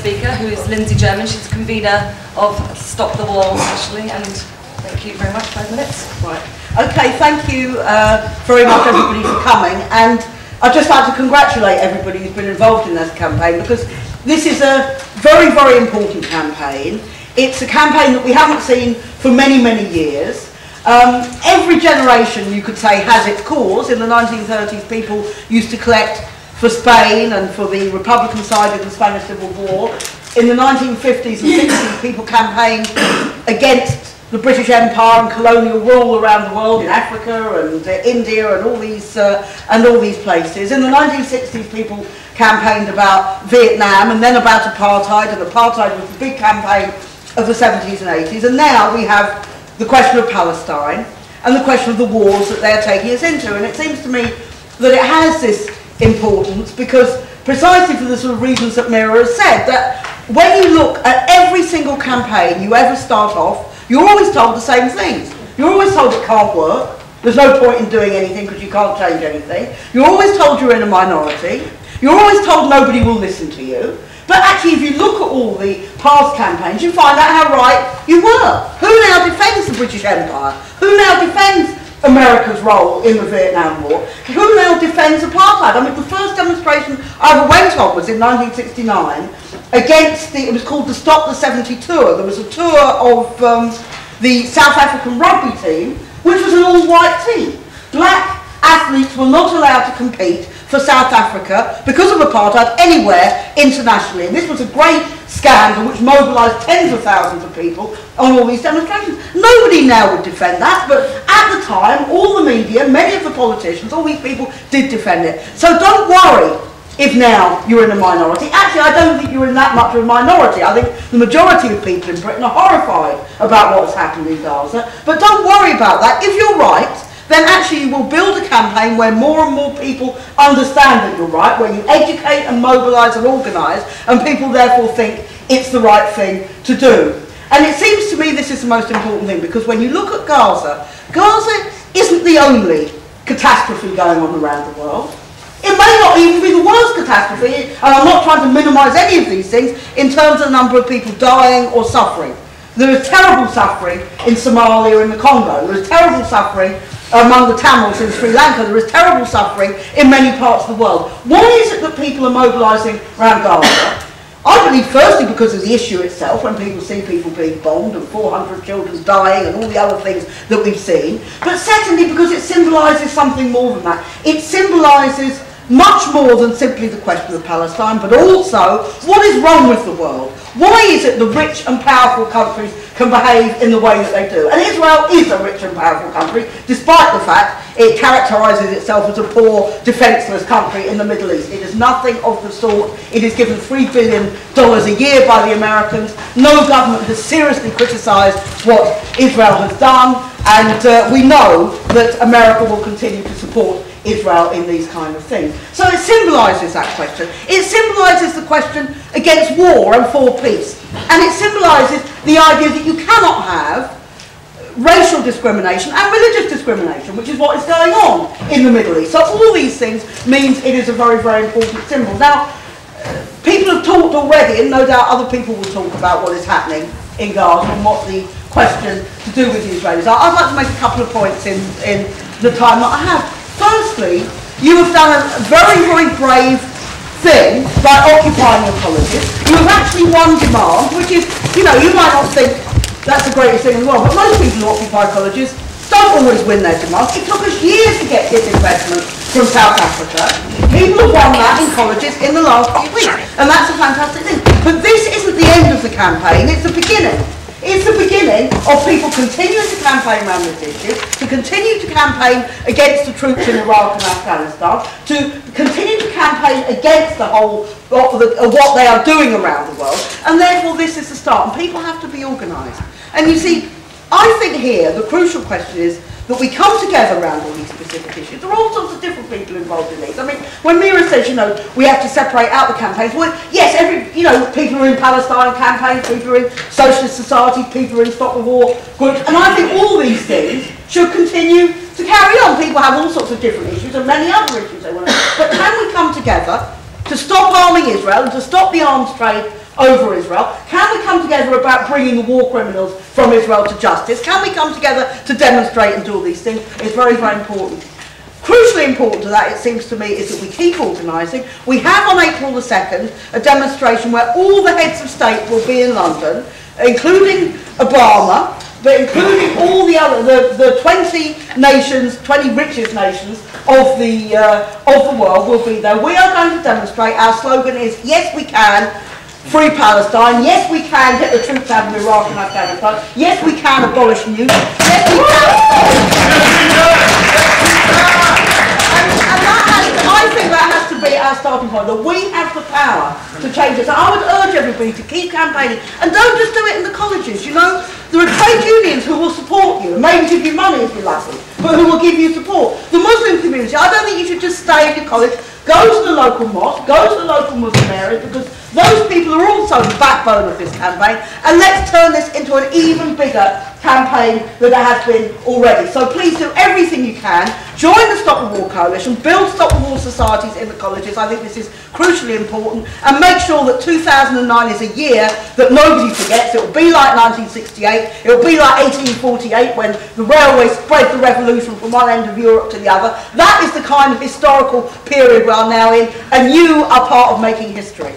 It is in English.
speaker, who is Lindsay German. She's the convener of Stop the War, actually, and thank you very much. 5 minutes. Right. Okay, thank you very much, everybody, for coming. And I'd just like to congratulate everybody who's been involved in this campaign, because this is a very, very important campaign. It's a campaign that we haven't seen for many, many years. Every generation, you could say, has its cause. In the 1930s, people used to collect for Spain and for the Republican side of the Spanish Civil War. In the 1950s and 60s, people campaigned against the British Empire and colonial rule around the world, in Africa and India and all these places. In the 1960s, people campaigned about Vietnam and then about apartheid, and apartheid was the big campaign of the 70s and 80s. And now we have the question of Palestine and the question of the wars that they're taking us into. And it seems to me that it has this importance because precisely for the sort of reasons that Mira has said, that when you look at every single campaign you ever start off, you're always told the same things. You're always told it can't work, there's no point in doing anything because you can't change anything. You're always told you're in a minority. You're always told nobody will listen to you. But actually, if you look at all the past campaigns, you find out how right you were. Who now defends the British Empire? Who now defends America's role in the Vietnam War? Who now defends apartheid? I mean, the first demonstration I ever went on was in 1969 against it was called the Stop the 70 tour. There was a tour of the South African rugby team, which was an all-white team. Black athletes were not allowed to compete for South Africa because of apartheid anywhere internationally. And this was a great scandal which mobilised tens of thousands of people on all these demonstrations. Nobody now would defend that, but at the time, all the media, many of the politicians, all these people did defend it. So don't worry if now you're in a minority. Actually, I don't think you're in that much of a minority. I think the majority of people in Britain are horrified about what's happened in Gaza. But don't worry about that. If you're right, then actually you will build a campaign where more and more people understand that you're right, where you educate and mobilise and organise, and people therefore think it's the right thing to do. And it seems to me this is the most important thing, because when you look at Gaza, Gaza isn't the only catastrophe going on around the world. It may not even be the worst catastrophe, and I'm not trying to minimise any of these things in terms of the number of people dying or suffering. There is terrible suffering in Somalia and the Congo. There is terrible suffering among the Tamils in Sri Lanka. There is terrible suffering in many parts of the world. Why is it that people are mobilising around Gaza? I believe firstly because of the issue itself, when people see people being bombed and 400 children dying and all the other things that we've seen. But secondly because it symbolises something more than that. It symbolises much more than simply the question of Palestine, but also what is wrong with the world. Why is it the rich and powerful countries can behave in the way that they do? And Israel is a rich and powerful country, despite the fact it characterises itself as a poor, defenceless country in the Middle East. It is nothing of the sort. It is given $3 billion a year by the Americans. No government has seriously criticised what Israel has done, and we know that America will continue to support Israel in these kind of things. So it symbolises that question. It symbolises the question against war and for peace. And it symbolises the idea that you cannot have racial discrimination and religious discrimination, which is what is going on in the Middle East. So all these things means it is a very, very important symbol. Now, people have talked already, and no doubt other people will talk about what is happening in Gaza and what the question to do with the Israelis are. I'd like to make a couple of points in the time that I have. Firstly, you have done a very, very brave thing by occupying your colleges. You have actually won demand, which is, you know, you might not think that's the greatest thing in the world, but most people who occupy colleges don't always win their demands. It took us years to get this investment from South Africa. People have won that in colleges in the last few weeks, and that's a fantastic thing. But this isn't the end of the campaign, it's the beginning. It's the beginning of people continuing to campaign around this issue, to continue to campaign against the troops in Iraq and Afghanistan, to continue to campaign against the whole of what they are doing around the world, and therefore this is the start, and people have to be organised. And you see, I think here the crucial question is that we come together around all these specific issues. There are all sorts of different people involved in these. I mean, when Mira says, you know, we have to separate out the campaigns, well, yes, people are in Palestine campaigns, people are in socialist societies, people are in Stop the War groups, and I think all these things should continue to carry on. People have all sorts of different issues and many other issues they want to. But can we come together to stop arming Israel and to stop the arms trade over Israel? Can we come together about bringing the war criminals from Israel to justice? Can we come together to demonstrate and do all these things? It's very, very important. Crucially important to that, it seems to me, is that we keep organising. We have on April the 2nd a demonstration where all the heads of state will be in London, including Obama, but including all the other, the 20 nations, 20 richest nations of the world will be there. We are going to demonstrate. Our slogan is, yes we can free Palestine, yes we can get the troops out of Iraq and Afghanistan, yes we can abolish nukes, yes we can. I think that has to be our starting point, that we have the power to change it. So I would urge everybody to keep campaigning, and don't just do it in the colleges, you know. There are trade unions who will support you, and maybe give you money if you're lucky, but who will give you support. The Muslim community, I don't think you should just stay in your college. Go to the local mosque, go to the local Muslim areas, because those people are also the backbone of this campaign, and let's turn this into an even bigger campaign than it has been already. So please do everything you can. Join the Stop the War Coalition, build Stop the War societies in the colleges. I think this is crucially important, and make sure that 2009 is a year that nobody forgets. It will be like 1968, it will be like 1848 when the railway spread the revolution from one end of Europe to the other. That is the kind of historical period we are now in, and you are part of making history.